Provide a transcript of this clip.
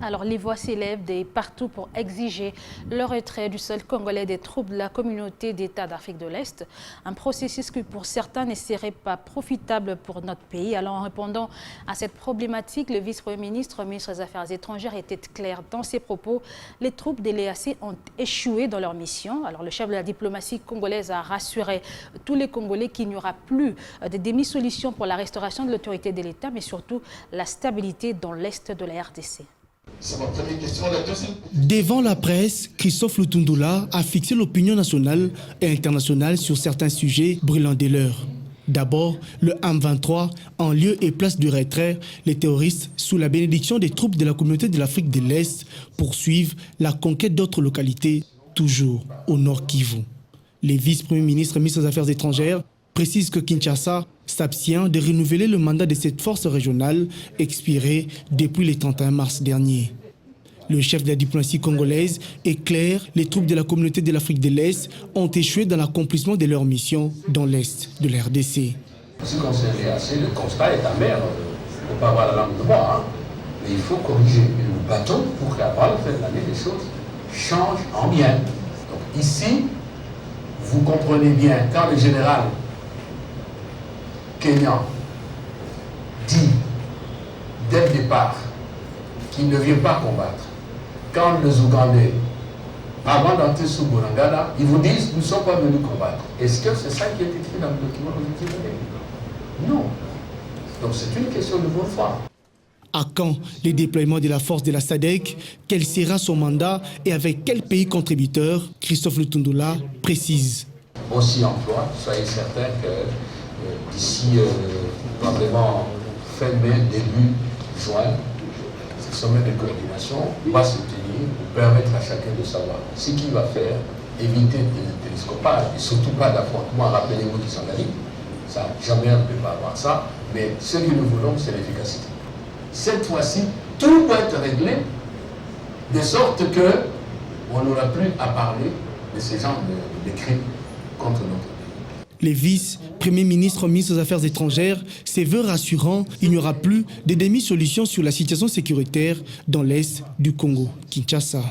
Alors, les voix s'élèvent de partout pour exiger le retrait du sol congolais des troupes de la communauté d'États d'Afrique de l'Est. Un processus qui, pour certains, ne serait pas profitable pour notre pays. Alors, en répondant à cette problématique, le vice-premier ministre, ministre des Affaires étrangères, était clair dans ses propos. Les troupes de l'EAC ont échoué dans leur mission. Alors, le chef de la diplomatie congolaise a rassuré tous les Congolais qu'il n'y aura plus de demi-solution pour la restauration de l'autorité de l'État, mais surtout la stabilité dans l'Est de la RDC. C'est ma première question. La deuxième... Devant la presse, Christophe Lutundula a fixé l'opinion nationale et internationale sur certains sujets brûlants de l'heure. D'abord, le M23, en lieu et place du retrait, les terroristes, sous la bénédiction des troupes de la communauté de l'Afrique de l'Est, poursuivent la conquête d'autres localités, toujours au nord Kivu. Les vice-premiers ministres et ministres des Affaires étrangères précisent que Kinshasa s'abstient de renouveler le mandat de cette force régionale expiré depuis le 31 mars dernier. Le chef de la diplomatie congolaise est clair, les troupes de la communauté de l'Afrique de l'Est ont échoué dans l'accomplissement de leur mission dans l'Est de la RDC. Ce qui concerne l'EAC, le constat est amer. Il ne faut pas avoir la langue de bois, hein. Mais il faut corriger. Et nous battons pour qu'avant la fin de l'année, les choses changent en bien. Donc ici, vous comprenez bien, quand le général Kenyan dit dès le départ qu'il ne vient pas combattre, quand les Ougandais, avant d'entrer sous Bonangala, ils vous disent nous ne sommes pas venus combattre. Est-ce que c'est ça qui est écrit dans le document que vous avez? Non. Donc c'est une question de bonne foi. À quand les déploiements de la force de la SADC? Quel sera son mandat et avec quel pays contributeur? Christophe Lutundula précise. Aussi emploi, soyez certains que d'ici probablement fin mai, début juin, ce sommet de coordination va se tenir pour permettre à chacun de savoir ce qu'il va faire, éviter le télescopage et surtout pas d'affrontement. Rappelez-vous qu'ils sont là. Ça, jamais on ne peut pas avoir ça, mais ce que nous voulons, c'est l'efficacité. Cette fois-ci, tout doit être réglé de sorte qu'on n'aura plus à parler de ces genres de crimes contre notre pays. Les vice-premiers ministres, ministres des Affaires étrangères, se veulent rassurants, il n'y aura plus de demi-solution sur la situation sécuritaire dans l'Est du Congo, Kinshasa.